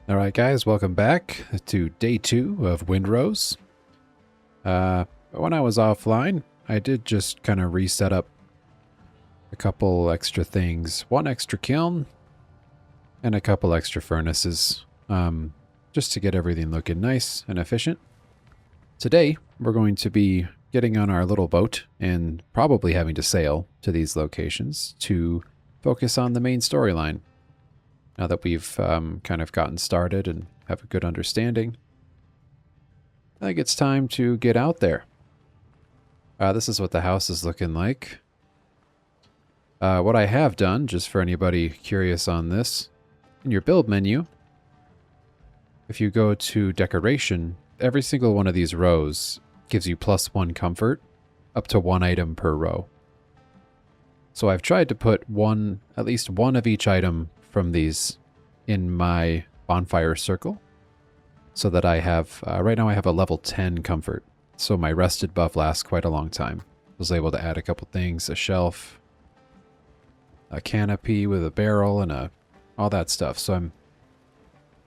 Alright guys, welcome back to day 2 of Windrose. When I was offline, I did just kind of reset up a couple extra things. One extra kiln and a couple extra furnaces, just to get everything looking nice and efficient. Today, we're going to be getting on our little boat and probably having to sail to these locations to focus on the main storyline. Now that we've kind of gotten started and have a good understanding, I think it's time to get out there. This is what the house is looking like. What I have done, just for anybody curious on this, in your build menu, if you go to decoration, every single one of these rows gives you +1 comfort, up to 1 item per row. So I've tried to put at least one of each item from these in my bonfire circle, so that I have, right now I have a level 10 comfort, so my rested buff lasts quite a long time. I was able to add a couple things, a shelf, a canopy with a barrel, and all that stuff, so I'm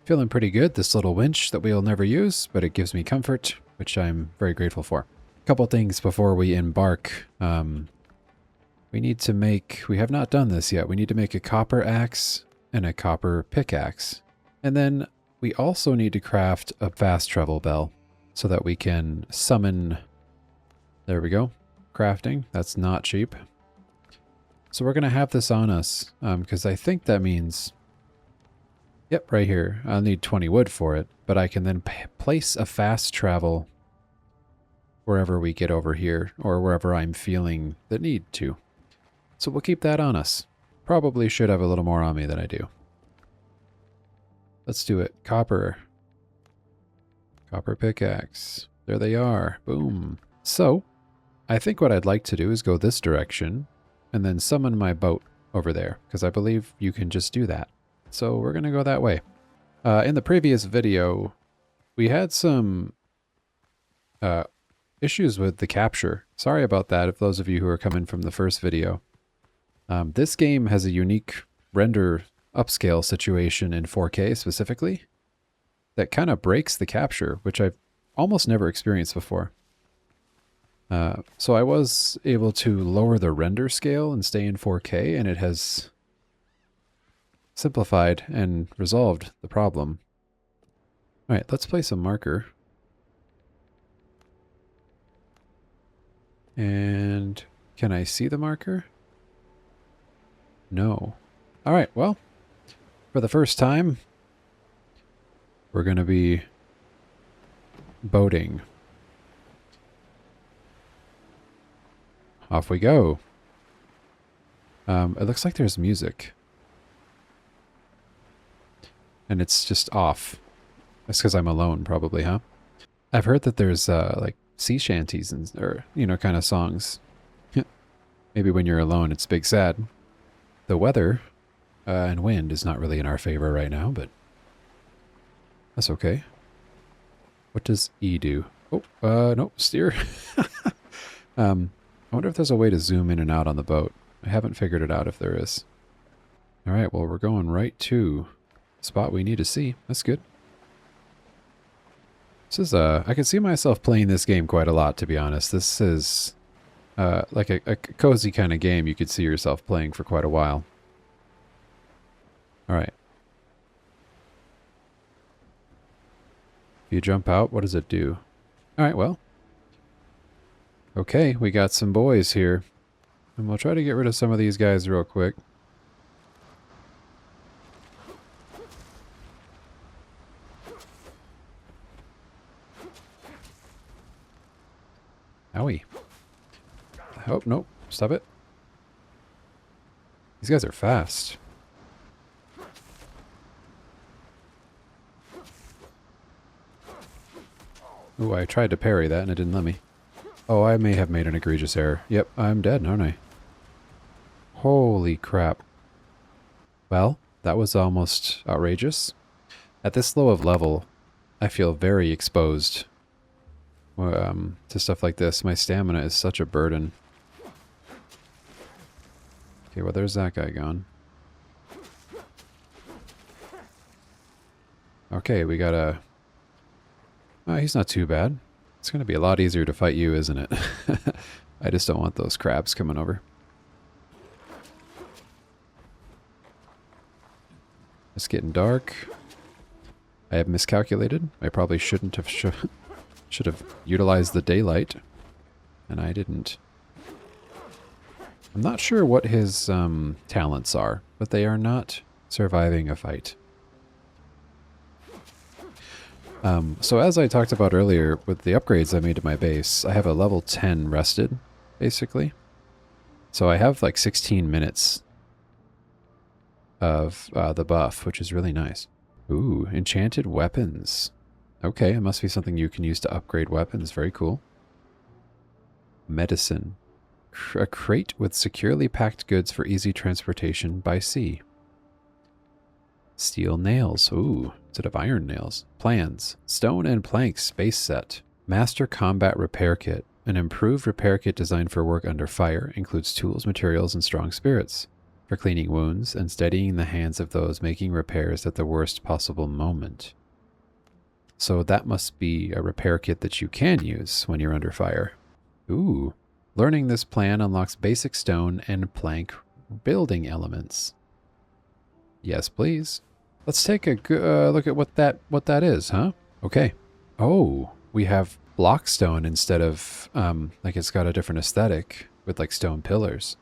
feeling pretty good. This little winch that we'll never use, but it gives me comfort, which I'm very grateful for. A couple things before we embark. We need to make, we have not done this yet, we need to make a copper axe and a copper pickaxe. And then we also need to craft a fast travel bell so that we can summon, there we go, crafting. That's not cheap. So we're going to have this on us because I think that means, yep, right here. I'll need 20 wood for it, but I can then place a fast travel wherever we get over here or wherever I'm feeling the need to. So we'll keep that on us. Probably should have a little more on me than I do. Let's do it. Copper. Copper pickaxe. There they are. Boom. So, I think what I'd like to do is go this direction and then summon my boat over there, because I believe you can just do that. So we're going to go that way. In the previous video, we had some issues with the capture. Sorry about that if those of you who are coming from the first video. This game has a unique render upscale situation in 4K specifically that kind of breaks the capture, which I've almost never experienced before. So I was able to lower the render scale and stay in 4K, and it has simplified and resolved the problem. All right, let's place a marker. And can I see the marker? No. All right, well, for the first time, we're going to be boating. Off we go. It looks like there's music. And it's just off. That's because I'm alone, probably, huh? I've heard that there's, like, sea shanties and, or, you know, kind of songs. Maybe when you're alone, it's big sad. The weather and wind is not really in our favor right now, but that's okay. What does E do? Oh, no, steer. I wonder if there's a way to zoom in and out on the boat. I haven't figured it out if there is. All right, well, we're going right to the spot we need to see. That's good. This is, I can see myself playing this game quite a lot, to be honest. This is like a cozy kind of game you could see yourself playing for quite a while. Alright. If you jump out, what does it do? Alright, well. Okay, we got some boys here. And we'll try to get rid of some of these guys real quick. Owie. Oh, nope. Stop it. These guys are fast. Ooh, I tried to parry that and it didn't let me. Oh, I may have made an egregious error. Yep, I'm dead, aren't I? Holy crap. Well, that was almost outrageous. At this low of level, I feel very exposed to stuff like this. My stamina is such a burden. Okay, well, there's that guy gone. Okay, we got a... Oh, he's not too bad. It's going to be a lot easier to fight you, isn't it? I just don't want those crabs coming over. It's getting dark. I have miscalculated. I probably shouldn't have... should have utilized the daylight. And I didn't. I'm not sure what his talents are, but they are not surviving a fight. So as I talked about earlier, with the upgrades I made to my base, I have a level 10 rested, basically. So I have like 16 minutes of the buff, which is really nice. Ooh, enchanted weapons. Okay, it must be something you can use to upgrade weapons. Very cool. Medicine. A crate with securely packed goods for easy transportation by sea. Steel nails. Ooh, instead of iron nails. Plans. Stone and planks base set. Master combat repair kit. An improved repair kit designed for work under fire. Includes tools, materials, and strong spirits. For cleaning wounds and steadying the hands of those making repairs at the worst possible moment. So that must be a repair kit that you can use when you're under fire. Ooh. Learning this plan unlocks basic stone and plank building elements. Yes, please. Let's take a look at what that is, huh? Okay. Oh, we have block stone instead of, like it's got a different aesthetic with like stone pillars.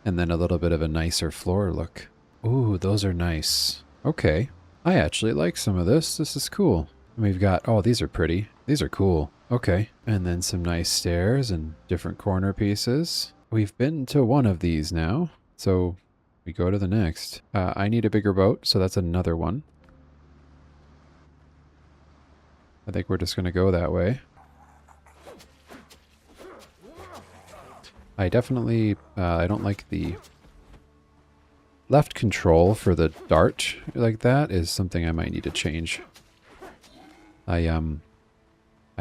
And then a little bit of a nicer floor look. Ooh, those are nice. Okay. I actually like some of this. This is cool. And we've got, oh, these are pretty. These are cool. Okay. And then some nice stairs and different corner pieces. We've been to one of these now. So we go to the next. I need a bigger boat, so that's another one. I think we're just going to go that way. I definitely, I don't like the left control for the dart like that is something I might need to change. I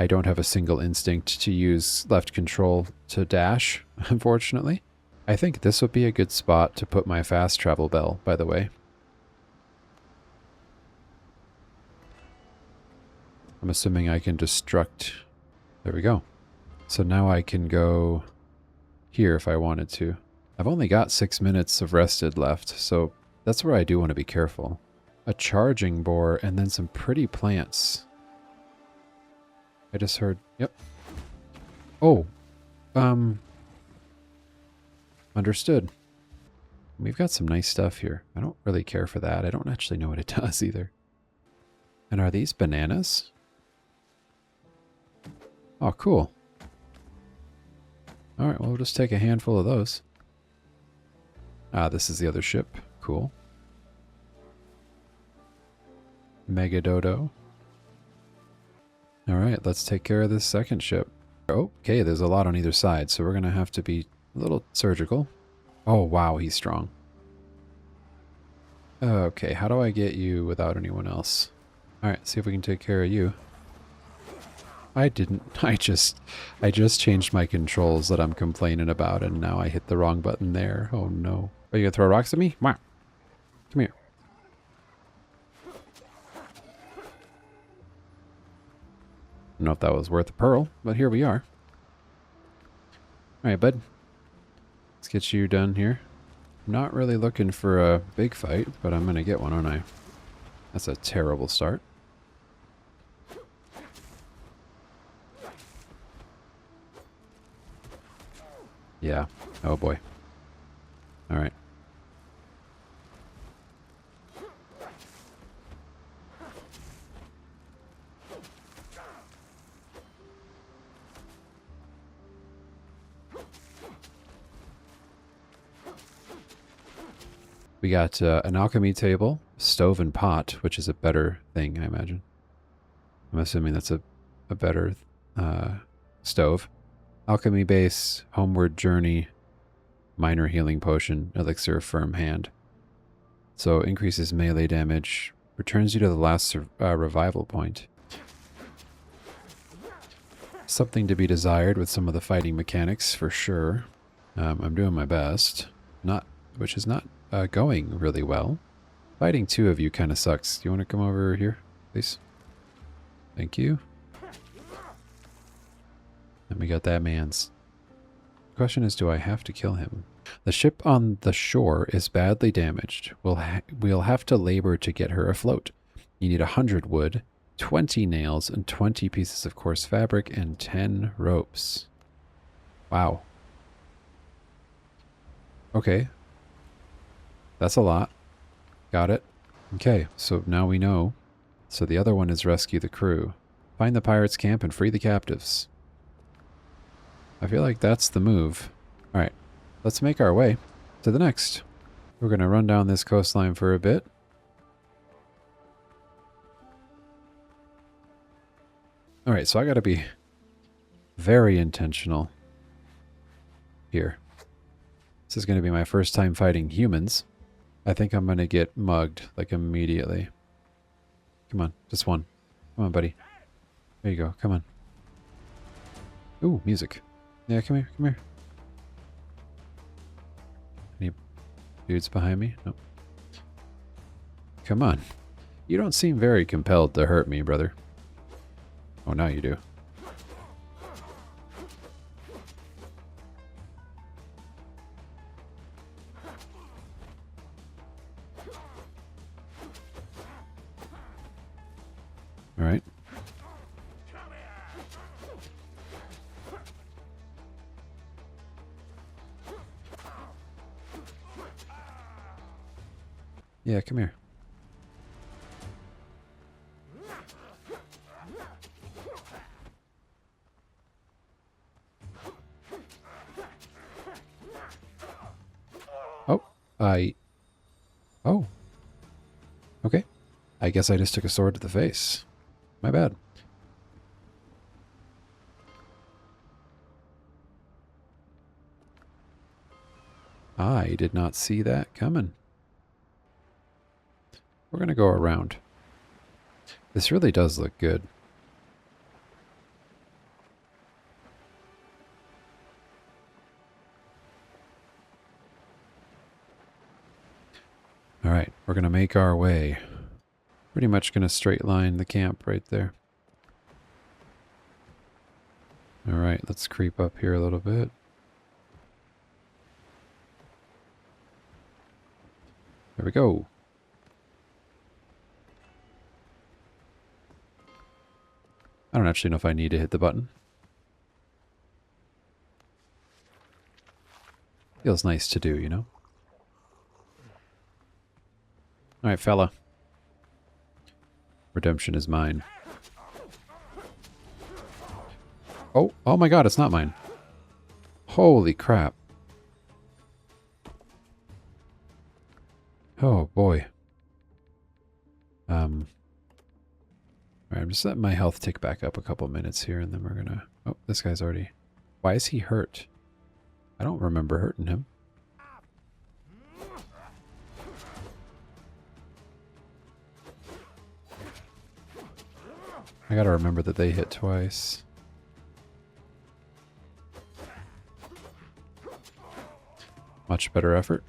don't have a single instinct to use left control to dash, unfortunately. I think this would be a good spot to put my fast travel bell, by the way. I'm assuming I can destruct. There we go. So now I can go here if I wanted to. I've only got 6 minutes of rested left, so that's where I do want to be careful. A charging boar and then some pretty plants. I just heard, yep. Oh, understood. We've got some nice stuff here. I don't really care for that. I don't actually know what it does either. And are these bananas? Oh, cool. All right, well, we'll just take a handful of those. Ah, this is the other ship. Cool. Mega Dodo. All right, let's take care of this second ship. Okay, there's a lot on either side, so we're going to have to be a little surgical. Oh, wow, he's strong. Okay, how do I get you without anyone else? All right, see if we can take care of you. I didn't. I just changed my controls that I'm complaining about, and now I hit the wrong button there. Oh, no. Are you going to throw rocks at me? Come here. I don't know if that was worth a pearl, but here we are. All right, bud. Let's get you done here. I'm not really looking for a big fight, but I'm going to get one, aren't I? That's a terrible start. Yeah. Oh, boy. All right. We got an alchemy table, stove and pot, which is a better thing, I imagine. I'm assuming that's a better stove. Alchemy base, homeward journey, minor healing potion, elixir of firm hand. So increases melee damage, returns you to the last revival point. Something to be desired with some of the fighting mechanics for sure. I'm doing my best, which is not going really well. Fighting two of you kind of sucks. Do you want to come over here? please. Thank you. And we got that man's. The question is, do I have to kill him? The ship on the shore is badly damaged. We'll have to labor to get her afloat. You need 100 wood, 20 nails, and 20 pieces of coarse fabric, and 10 ropes. Wow. Okay. That's a lot. Got it. Okay, so now we know. So the other one is rescue the crew. Find the pirates' camp and free the captives. I feel like that's the move. Alright, let's make our way to the next. We're going to run down this coastline for a bit. Alright, so I got to be very intentional here. This is going to be my first time fighting humans. I think I'm going to get mugged, like, immediately. Come on, just one. Come on, buddy. There you go, come on. Ooh, music. Yeah, come here, come here. Any dudes behind me? Nope. Come on. You don't seem very compelled to hurt me, brother. Oh, now you do. All right. Yeah, come here. Oh. Okay. I guess I just took a sword to the face. My bad. I did not see that coming. We're going to go around. This really does look good. Alright, we're going to make our way. Pretty much going to straight line the camp right there. Alright, let's creep up here a little bit. There we go. I don't actually know if I need to hit the button. Feels nice to do, you know? Alright, fella. Redemption is mine. Oh my god, it's not mine. Holy crap. Oh boy. Alright, I'm just letting my health tick back up a couple minutes here, and then we're gonna... Oh, this guy's already... Why is he hurt? I don't remember hurting him. I gotta remember that they hit twice. Much better effort.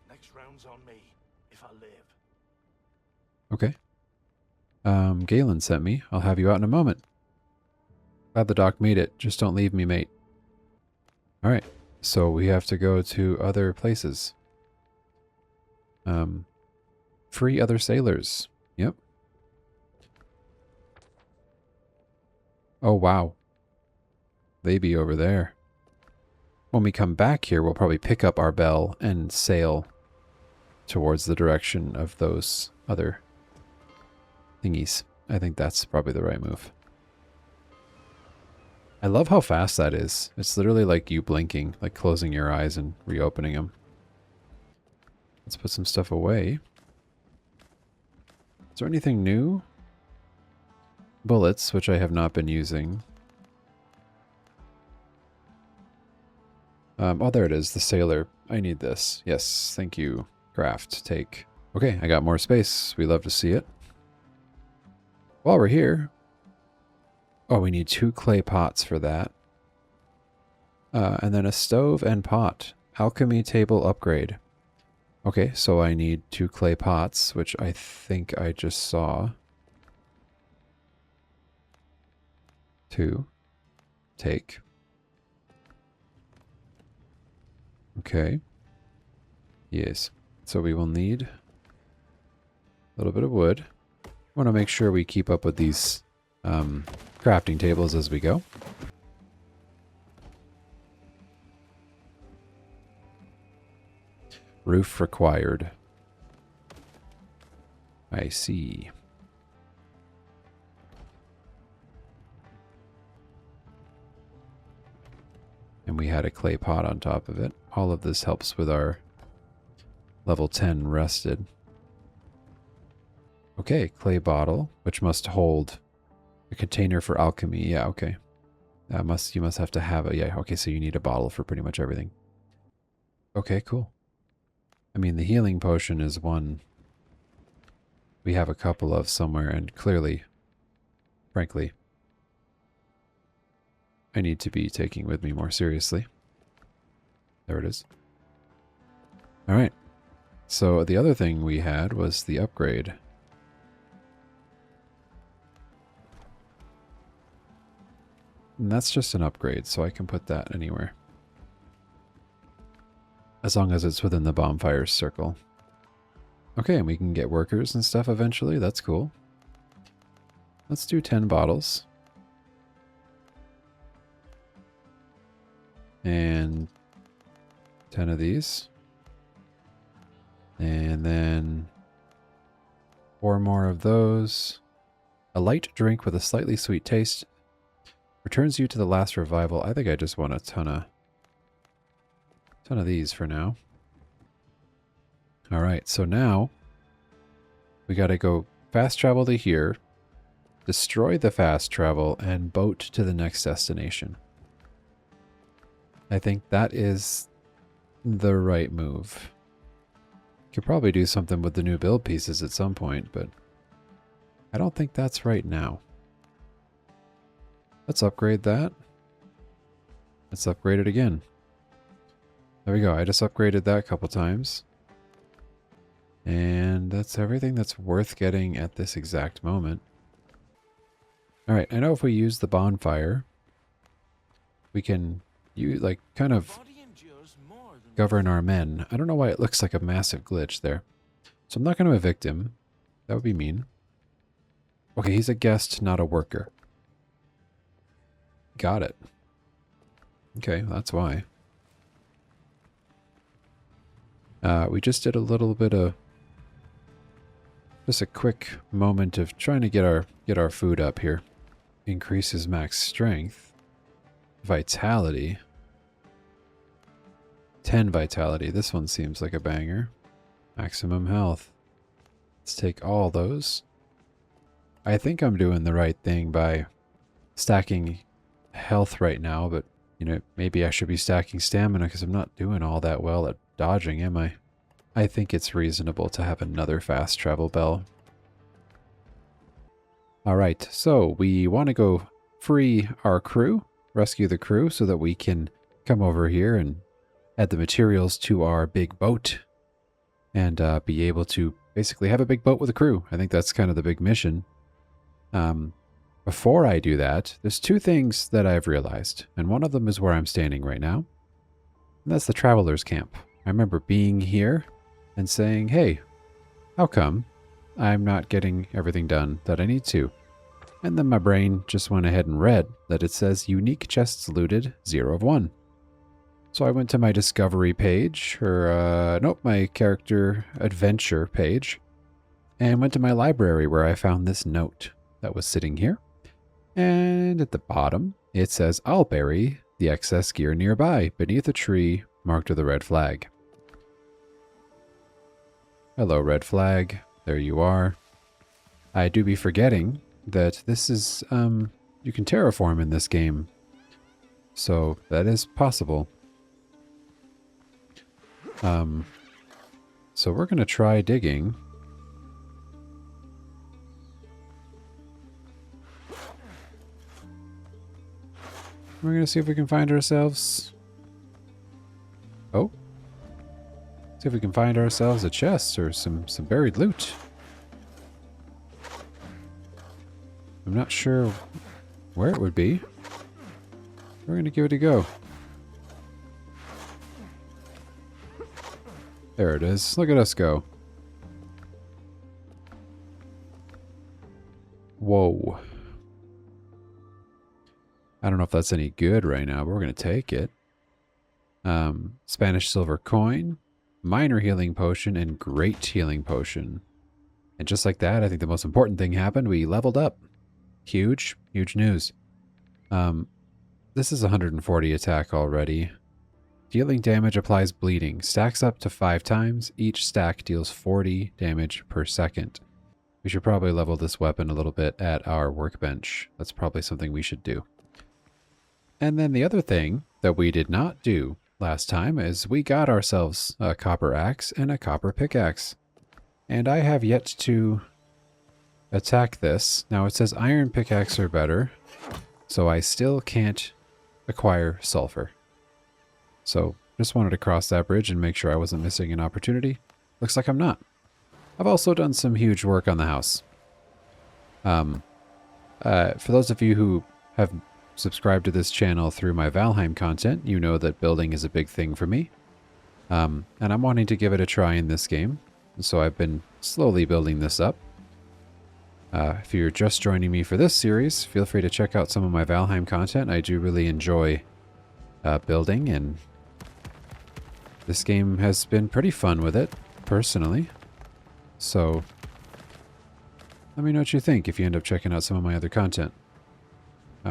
Next round's on me, if I live. Okay. Galen sent me. I'll have you out in a moment. Glad the doc made it. Just don't leave me, mate. Alright. So we have to go to other places. Free other sailors. Yep. Oh, wow. They be over there. When we come back here, we'll probably pick up our bell and sail towards the direction of those other thingies. I think that's probably the right move. I love how fast that is. It's literally like you blinking, like closing your eyes and reopening them. Let's put some stuff away. Is there anything new? Bullets, which I have not been using. Oh, there it is, the sailor. I need this. Yes, thank you. Craft, take. Okay, I got more space. We love to see it. While we're here... Oh, we need 2 clay pots for that. And then a stove and pot. Alchemy table upgrade. Okay, so I need 2 clay pots, which I think I just saw. 2. Take. Okay. Yes. So we will need a little bit of wood. I want to make sure we keep up with these crafting tables as we go. Roof required. I see. And we had a clay pot on top of it. All of this helps with our level 10 rested. Okay, clay bottle, which must hold a container for alchemy. Yeah, okay. You must have to have a, yeah, okay, so you need a bottle for pretty much everything. Okay, cool. I mean, the healing potion is one we have a couple of somewhere, and clearly, frankly, I need to be taking with me more seriously. There it is. Alright. So the other thing we had was the upgrade. And that's just an upgrade, so I can put that anywhere. As long as it's within the bonfire circle. Okay, and we can get workers and stuff eventually. That's cool. Let's do 10 bottles. And 10 of these. And then 4 more of those. A light drink with a slightly sweet taste. Returns you to the last revival. I think I just want a ton of these for now. Alright, so now we gotta go fast travel to here, destroy the fast travel, and boat to the next destination. I think that is the right move. Could probably do something with the new build pieces at some point, but I don't think that's right now. Let's upgrade that. Let's upgrade it again. There we go. I just upgraded that a couple times. And that's everything that's worth getting at this exact moment. Alright, I know if we use the bonfire, we can kind of govern our men. I don't know why it looks like a massive glitch there. So I'm not going to evict him. That would be mean. Okay, he's a guest, not a worker. Got it. Okay, that's why. We just did a little bit of just a quick moment of trying to get our food up here. Increases max strength, vitality, 10 vitality. This one seems like a banger. Maximum health. Let's take all those. I think I'm doing the right thing by stacking health right now, but you know, maybe I should be stacking stamina because I'm not doing all that well at dodging, am I? I think it's reasonable to have another fast travel bell. Alright, so we want to go free our crew, rescue the crew so that we can come over here and add the materials to our big boat and be able to basically have a big boat with a crew. I think that's kind of the big mission. Before I do that, there's 2 things that I've realized, and one of them is where I'm standing right now, and that's the traveler's camp. I remember being here and saying, hey, how come I'm not getting everything done that I need to? And then my brain just went ahead and read that it says unique chests looted 0 of 1. So I went to my discovery page, or nope, my character adventure page, and went to my library where I found this note that was sitting here. And at the bottom, it says, I'll bury the excess gear nearby beneath a tree marked with a red flag. Hello, red flag. There you are. I do be forgetting that this is, you can terraform in this game. So that is possible. So we're going to try digging. We're going to see if we can find ourselves. Oh. See if we can find ourselves a chest or some buried loot. I'm not sure where it would be. We're going to give it a go. There it is. Look at us go. Whoa. I don't know if that's any good right now, but we're going to take it. Spanish silver coin, minor healing potion, and great healing potion. And just like that, I think the most important thing happened. We leveled up. Huge, huge news. This is 140 attack already. Dealing damage applies bleeding. Stacks up to 5 times. Each stack deals 40 damage per second. We should probably level this weapon a little bit at our workbench. That's probably something we should do. And then the other thing that we did not do last time is we got ourselves a copper axe and a copper pickaxe. And I have yet to attack this. Now it says iron pickaxe are better, so I still can't acquire sulfur. So just wanted to cross that bridge and make sure I wasn't missing an opportunity. Looks like I'm not. I've also done some huge work on the house. For those of you who have subscribed to this channel through my Valheim content, you know that building is a big thing for me. And I'm wanting to give it a try in this game. So I've been slowly building this up. If you're just joining me for this series, feel free to check out some of my Valheim content. I do really enjoy building, and this game has been pretty fun with it, personally. So let me know what you think if you end up checking out some of my other content.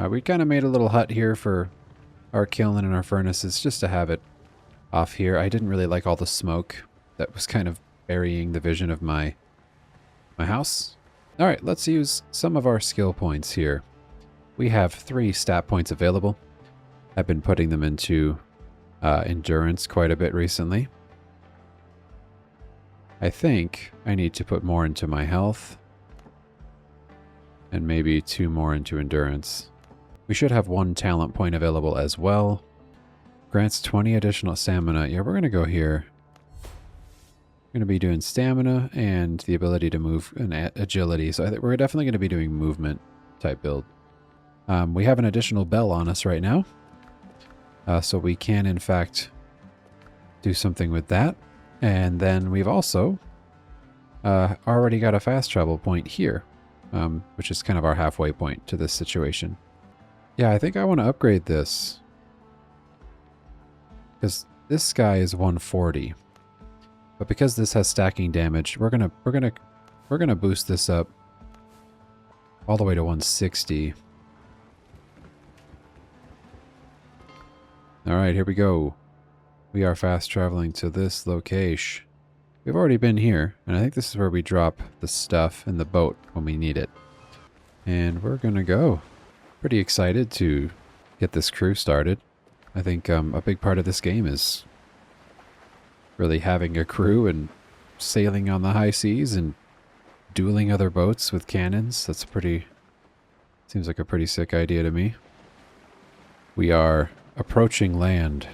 We kind of made a little hut here for our kiln and our furnaces just to have it off here. I didn't really like all the smoke that was kind of burying the vision of my house. Alright, let's use some of our skill points here. We have 3 stat points available. I've been putting them into endurance quite a bit recently. I think I need to put more into my health. And maybe 2 more into endurance. We should have 1 talent point available as well. Grants 20 additional stamina. Yeah, we're going to go here. We're going to be doing stamina and the ability to move and agility. So I think we're definitely going to be doing movement type build. We have an additional bell on us right now. So we can, in fact, do something with that. And then we've also already got a fast travel point here, which is kind of our halfway point to this situation. Yeah, I think I want to upgrade this, because this guy is 140, but because this has stacking damage, we're gonna boost this up all the way to 160. All right, here we go. We are fast traveling to this location. We've already been here, and I think this is where we drop the stuff in the boat when we need it. And we're gonna go. Pretty excited to get this crew started. I think a big part of this game is really having a crew and sailing on the high seas and dueling other boats with cannons. That's seems like a pretty sick idea to me. We are approaching land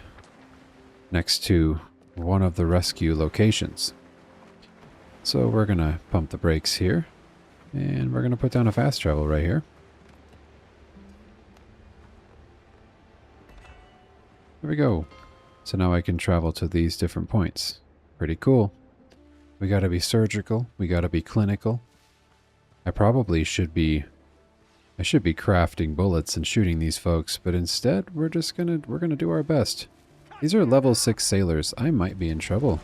next to one of the rescue locations. So we're going to pump the brakes here, and we're going to put down a fast travel right here. There we go. So now I can travel to these different points. Pretty cool. We got to be surgical. We got to be clinical. I should be crafting bullets and shooting these folks, but instead we're gonna do our best. These are level 6 sailors. I might be in trouble.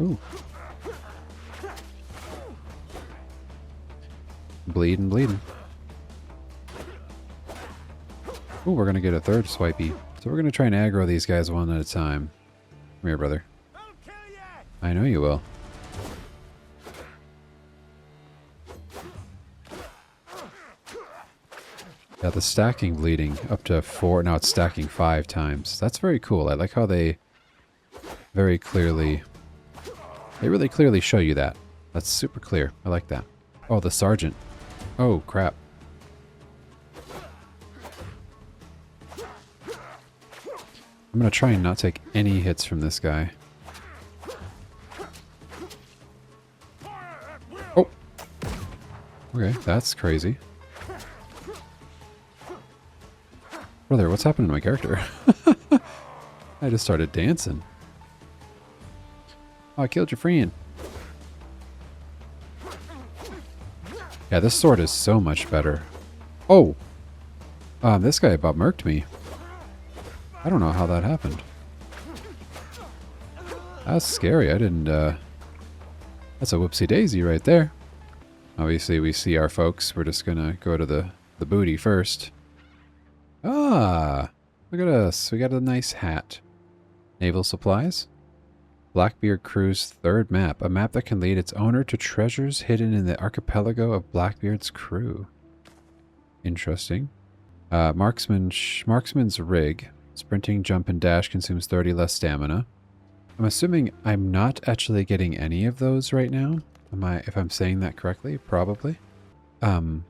Ooh. Bleeding. Ooh, we're gonna get a third swipey. So we're gonna try and aggro these guys one at a time. Come here, brother. I know you will. Yeah, the stacking bleeding up to 4. Now it's stacking 5 times. That's very cool. I like how they really clearly show you that. That's super clear. I like that. Oh, the sergeant. Oh, crap. I'm going to try and not take any hits from this guy. Oh! Okay, that's crazy. Brother, what's happened to my character? I just started dancing. Oh, I killed your friend. Yeah, this sword is so much better. Oh! This guy about murked me. I don't know how that happened. That's scary. I didn't, That's a whoopsie daisy right there. Obviously, we see our folks. We're just gonna go to the booty first. Ah! Look at us. We got a nice hat. Naval supplies. Blackbeard Crew's third map. A map that can lead its owner to treasures hidden in the archipelago of Blackbeard's crew. Interesting. Marksman's rig. Sprinting, jump, and dash consumes 30 less stamina. I'm assuming I'm not actually getting any of those right now. If I'm saying that correctly? Probably. One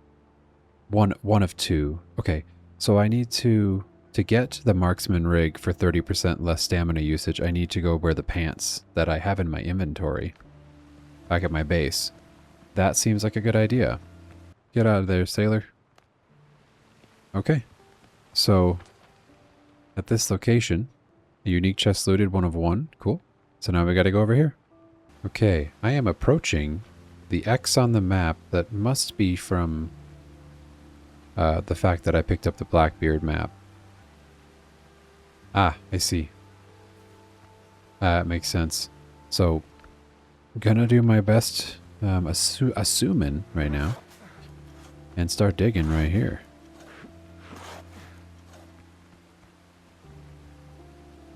of two. Okay, so I need to get the marksman rig for 30% less stamina usage, I need to go wear the pants that I have in my inventory. Back at my base. That seems like a good idea. Get out of there, sailor. Okay. So, at this location, a unique chest looted, 1 of 1. Cool. So now we gotta go over here. Okay, I am approaching the X on the map that must be from the fact that I picked up the Blackbeard map. Ah, I see. That makes sense. So, gonna do my best, assuming right now, and start digging right here.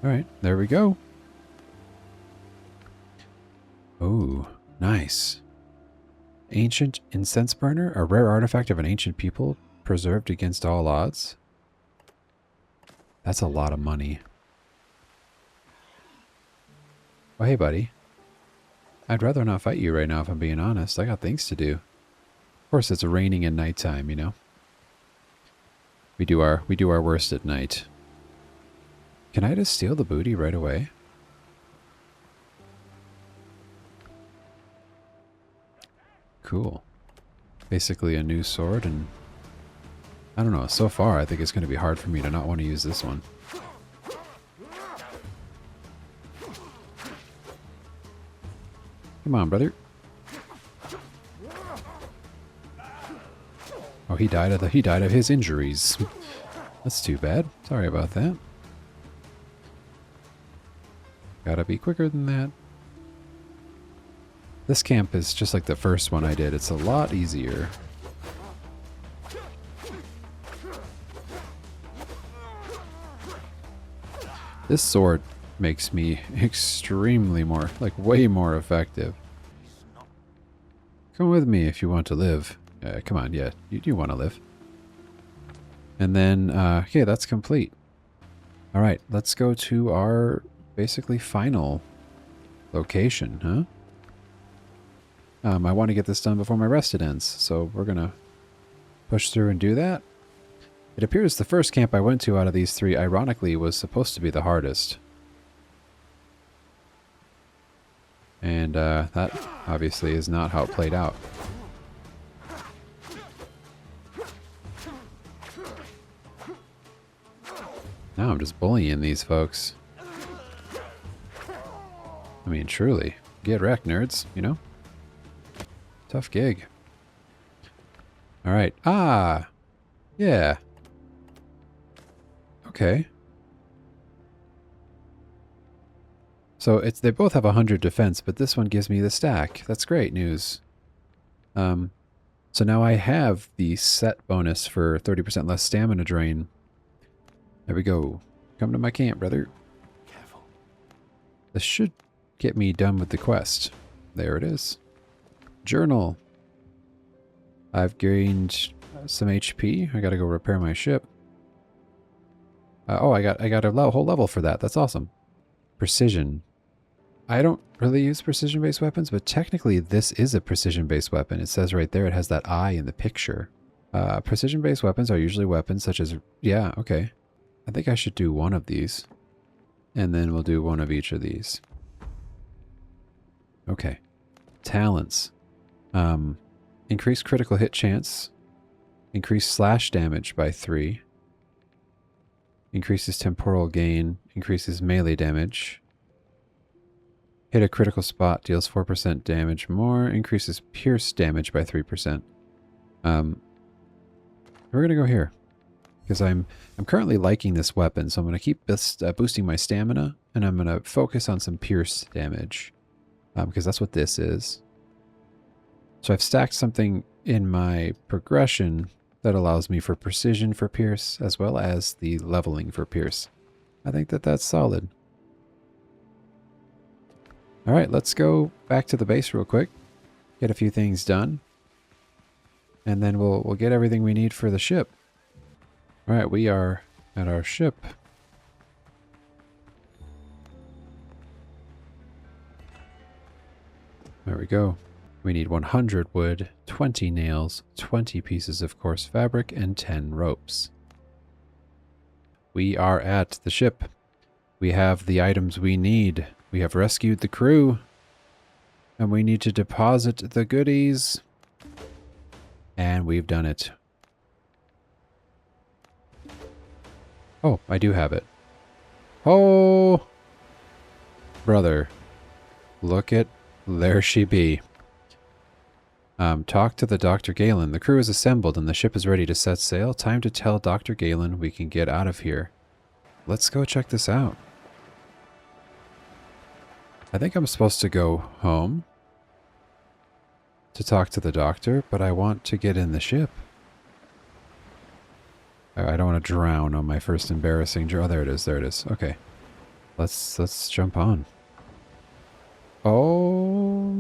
Alright, there we go. Oh, nice. Ancient incense burner, a rare artifact of an ancient people, preserved against all odds. That's a lot of money. Oh, hey, buddy. I'd rather not fight you right now, if I'm being honest. I got things to do. Of course, it's raining at nighttime, you know. We do our worst at night. Can I just steal the booty right away? Cool. Basically a new sword, and I don't know, so far I think it's going to be hard for me to not want to use this one. Come on, brother. Oh, he died of his injuries. That's too bad. Sorry about that. Gotta be quicker than that. This camp is just like the first one I did. It's a lot easier. This sword makes me extremely more, like way more effective. Come with me if you want to live. Come on, yeah, you do want to live. And then, okay, that's complete. All right, let's go to our basically final location, huh? I want to get this done before my rest ends, so we're gonna push through and do that. It appears the first camp I went to out of these 3, ironically, was supposed to be the hardest. And that obviously is not how it played out. Now I'm just bullying these folks. I mean, truly. Get wrecked, nerds, you know? Tough gig. Alright. Ah! Yeah. Okay. So they both have 100 defense, but this one gives me the stack. That's great news. So now I have the set bonus for 30% less stamina drain. There we go. Come to my camp, brother. Careful. This should get me done with the quest. There it is. Journal. I've gained some HP. I gotta go repair my ship. Oh, I got a whole level for that. That's awesome. Precision. I don't really use precision-based weapons, but technically this is a precision-based weapon. It says right there it has that eye in the picture. Precision-based weapons are usually weapons such as... Yeah, okay. I think I should do one of these. And then we'll do one of each of these. Okay. Talents. Increase critical hit chance. Increase slash damage by 3. Increases temporal gain. Increases melee damage. Hit a critical spot. Deals 4% damage more. Increases pierce damage by 3%. We're going to go here. Because I'm currently liking this weapon. So I'm going to keep this, boosting my stamina. And I'm going to focus on some pierce damage. Because that's what this is. So I've stacked something in my progression that allows me for precision for pierce, as well as the leveling for pierce. I think that that's solid. Alright, let's go back to the base real quick. Get a few things done. And then we'll get everything we need for the ship. Alright, we are at our ship. There we go. We need 100 wood, 20 nails, 20 pieces of coarse fabric, and 10 ropes. We are at the ship. We have the items we need. We have rescued the crew. And we need to deposit the goodies. And we've done it. Oh, I do have it. Oh! Brother. Look at... There she be. Talk to the Dr. Galen. The crew is assembled and the ship is ready to set sail. Time to tell Dr. Galen we can get out of here. Let's go check this out. I think I'm supposed to go home to talk to the doctor, but I want to get in the ship. I don't want to drown on my first embarrassing journey. Oh, there it is. There it is. Okay. Let's jump on. Oh.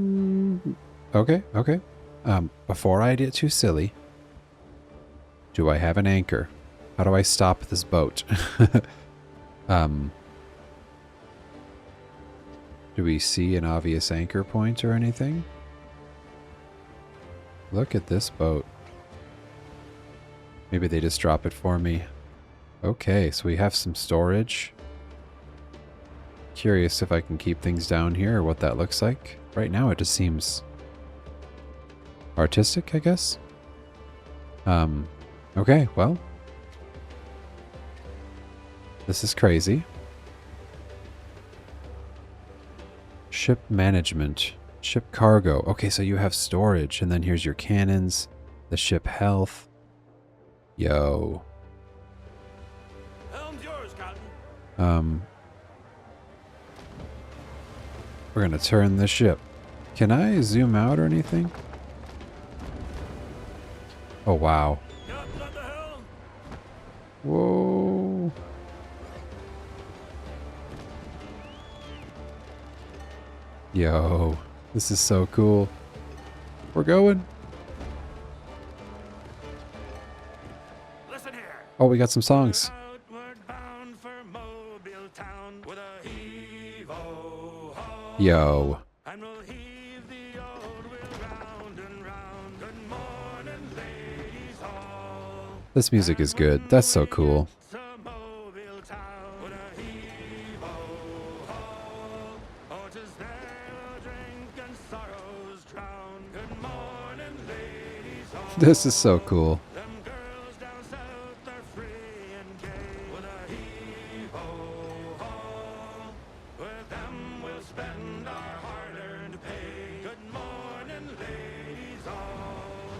Okay. Okay. Before I get too silly, do I have an anchor? How do I stop this boat? Do we see an obvious anchor point or anything? Look at this boat. Maybe they just drop it for me. Okay, so we have some storage. Curious if I can keep things down here or what that looks like. Right now it just seems artistic, I guess. Okay, well. This is crazy. Ship management. Ship cargo. Okay, so you have storage, and then here's your cannons, the ship health. Yo. Helm's yours, Captain. We're gonna turn the ship. Can I zoom out or anything? Oh, wow. Captain at the helm. Whoa. Yo, this is so cool. We're going. Listen here. Oh, we got some songs. Outward bound for Mobile town with a heave-o-ho. Yo. And we'll heave the old wheel round and round. Good morning, ladies all. This music is good. That's so cool. It's a Mobile town with a heave-o-ho. Oh, 'tis there we'll drink and sorrows drown. Good morning, ladies all. This is so cool. Them girls down south are free and gay with a heave-o-ho. With them we'll spend our hard-earned pay. Good morning, ladies all.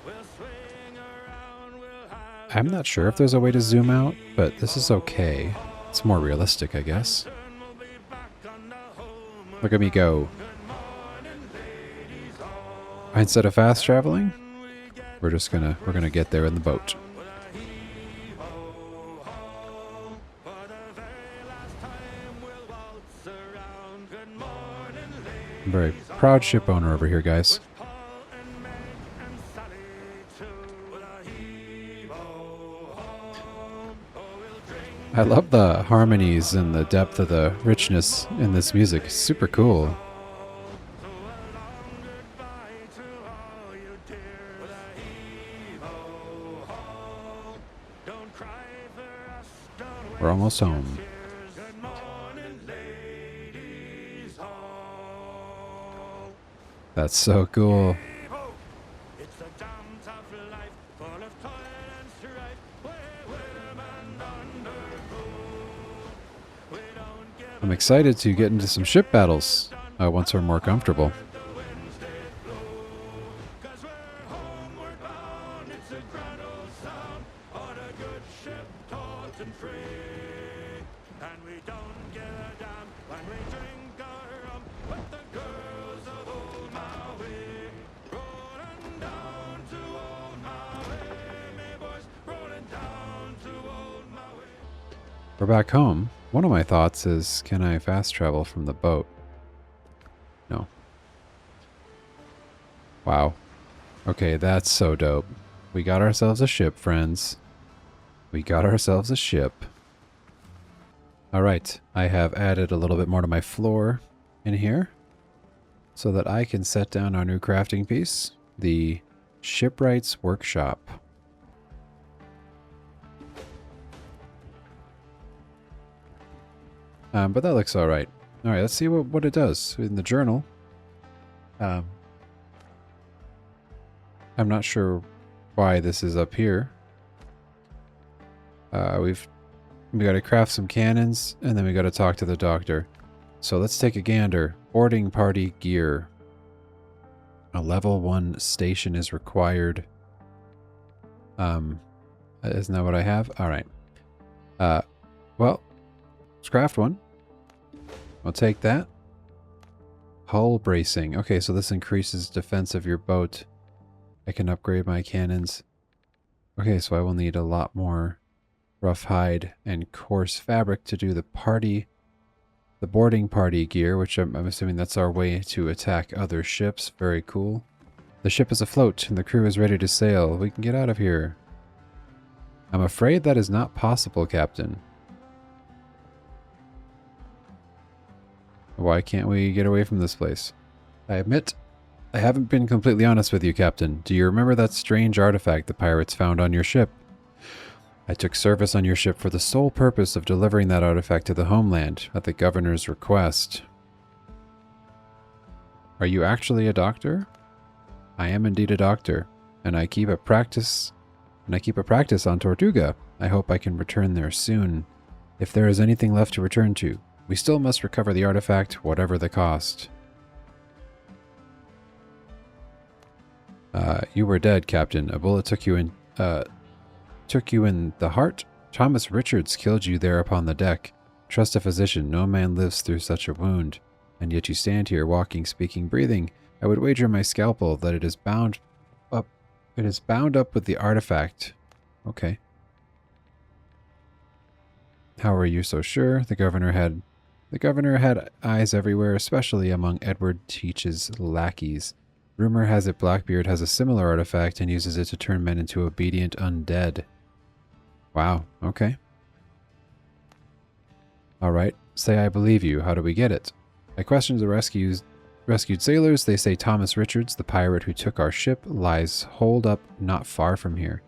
We'll swing around, we'll have I'm not sure if there's a way to zoom out, but this is okay. It's more realistic, I guess. fun, we'll be back on the home. Look at me go. Good morning, ladies all. Instead of fast traveling, we're gonna get there in the boat. With a heave-o-ho. For the very last time we'll waltz around. Good morning, ladies. I'm a very proud ship owner over here, guys. Paul and Meg and Sally too. With a heave-o-ho. Oh, we'll drink I love the harmonies and the depth of the richness in this music. Super cool. so a long goodbye to all you dears. With a heave-o-ho. Don't cry for us, don't We're almost home. tears. Good morning, That's so cool. Hey-ho! It's a damn tough life, full of toil and strife, where women undergo. We don't give I'm a excited to get into some ship battles once we're more comfortable. the winds did blow. 'Cause we're homeward bound, it's a grand old sound, on a good ship, taut and free. And we don't give a damn when we drink our rum with the girls of old Maui. Rolling down to old Maui, me boys, rolling down to old Maui. We're back home. One of my thoughts is, can I fast travel from the boat? No. Wow. Okay, that's so dope. We got ourselves a ship, friends. We got ourselves a ship. Alright, I have added a little bit more to my floor in here so that I can set down our new crafting piece, the Shipwright's Workshop. But that looks alright. Alright, let's see what it does. In the journal, I'm not sure why this is up here. We got to craft some cannons, and then we got to talk to the doctor. So let's take a gander. Boarding party gear. A level 1 station is required. Isn't that what I have? Alright. Well, let's craft one. I'll take that. Hull bracing. Okay, so this increases defense of your boat. I can upgrade my cannons. Okay, so I will need a lot more rough hide and coarse fabric to do the boarding party gear, which I'm assuming that's our way to attack other ships. Very cool. The ship is afloat and the crew is ready to sail. We can get out of here. I'm afraid that is not possible, Captain. Why can't we get away from this place? I admit, I haven't been completely honest with you, Captain. Do you remember that strange artifact the pirates found on your ship? I took service on your ship for the sole purpose of delivering that artifact to the homeland at the governor's request. Are you actually a doctor? I am indeed a doctor, and I keep a practice on Tortuga. I hope I can return there soon. If there is anything left to return to, we still must recover the artifact, whatever the cost. You were dead, Captain. A bullet took you in the heart. Thomas Richards killed you there upon the deck. Trust a physician. No man lives through such a wound. And yet you stand here, walking, speaking, breathing. I would wager my scalpel that it is bound up. It is bound up with the artifact. Okay. How are you so sure? The governor had eyes everywhere, especially among Edward Teach's lackeys. Rumor has it Blackbeard has a similar artifact and uses it to turn men into obedient undead. Wow, okay. Alright, say I believe you. How do we get it? I questioned the rescued sailors. They say Thomas Richards, the pirate who took our ship, lies holed up not far from here.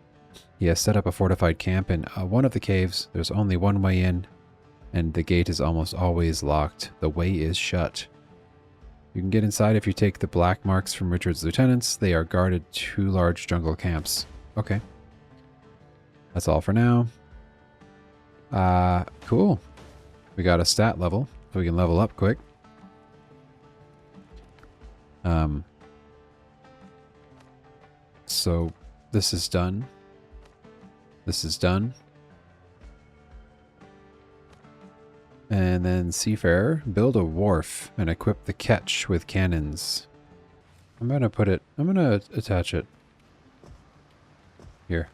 He has set up a fortified camp in one of the caves. There's only one way in, and the gate is almost always locked. The way is shut. You can get inside if you take the black marks from Richard's lieutenants. They are guarded 2 large jungle camps. Okay. That's all for now. Cool. We got a stat level, so we can level up quick. So this is done. This is done. And then Seafarer, build a wharf and equip the ketch with cannons. I'm gonna attach it here.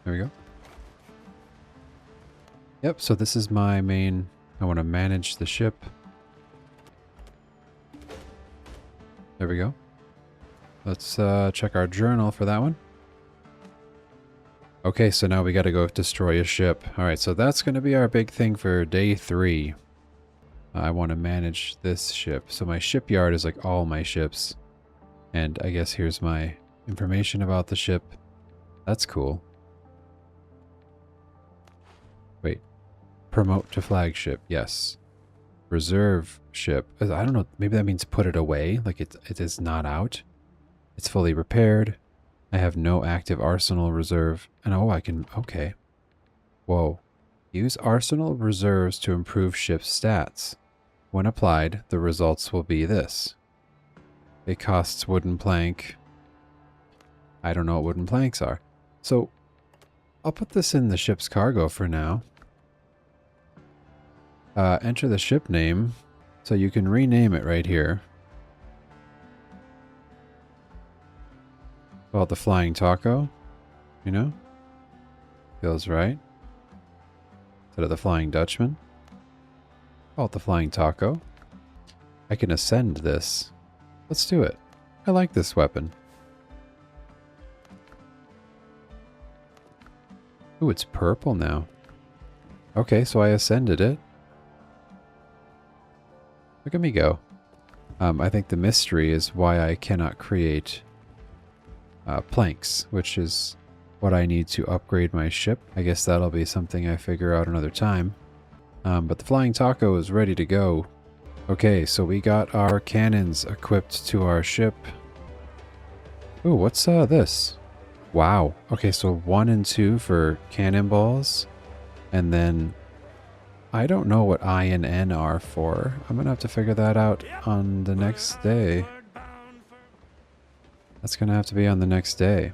There we go. Yep, so this is my main, I want to manage the ship. There we go. Let's check our journal for that one. Okay, so now we got to go destroy a ship. Alright, so that's going to be our big thing for day 3. I want to manage this ship. So my shipyard is like all my ships. And I guess here's my information about the ship. That's cool. Wait. Promote to flagship. Yes. reserve ship. I don't know. Maybe that means put it away. Like it is not out. It's fully repaired. I have no active arsenal reserve. And oh, I can, okay. Whoa. Use arsenal reserves to improve ship stats. When applied, the results will be this. It costs wooden plank. I don't know what wooden planks are. So I'll put this in the ship's cargo for now. Enter the ship name. So you can rename it right here. Call it the Flying Taco. You know? Feels right. Instead of the Flying Dutchman. Call it the Flying Taco. I can ascend this. Let's do it. I like this weapon. Ooh, it's purple now. Okay, so I ascended it. Look at me go. I think the mystery is why I cannot create planks, which is what I need to upgrade my ship. I guess that'll be something I figure out another time. But the Flying Taco is ready to go. Okay, so we got our cannons equipped to our ship. Ooh, what's this? Wow. Okay, so 1 and 2 for cannonballs. And then I don't know what I and N are for. I'm going to have to figure that out on the next day. That's going to have to be on the next day.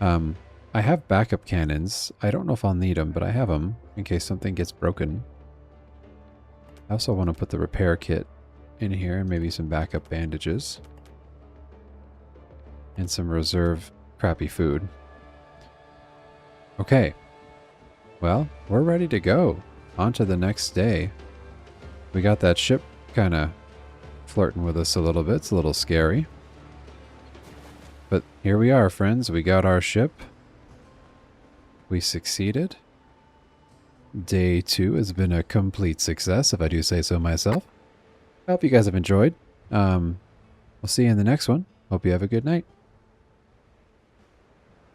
I have backup cannons. I don't know if I'll need them, but I have them in case something gets broken. I also want to put the repair kit in here and maybe some backup bandages. And some reserve crappy food. Okay. Well, we're ready to go. On to the next day. We got that ship kind of flirting with us a little bit. It's a little scary. But here we are, friends. We got our ship. We succeeded. Day 2 has been a complete success, if I do say so myself. I hope you guys have enjoyed. We'll see you in the next one. Hope you have a good night.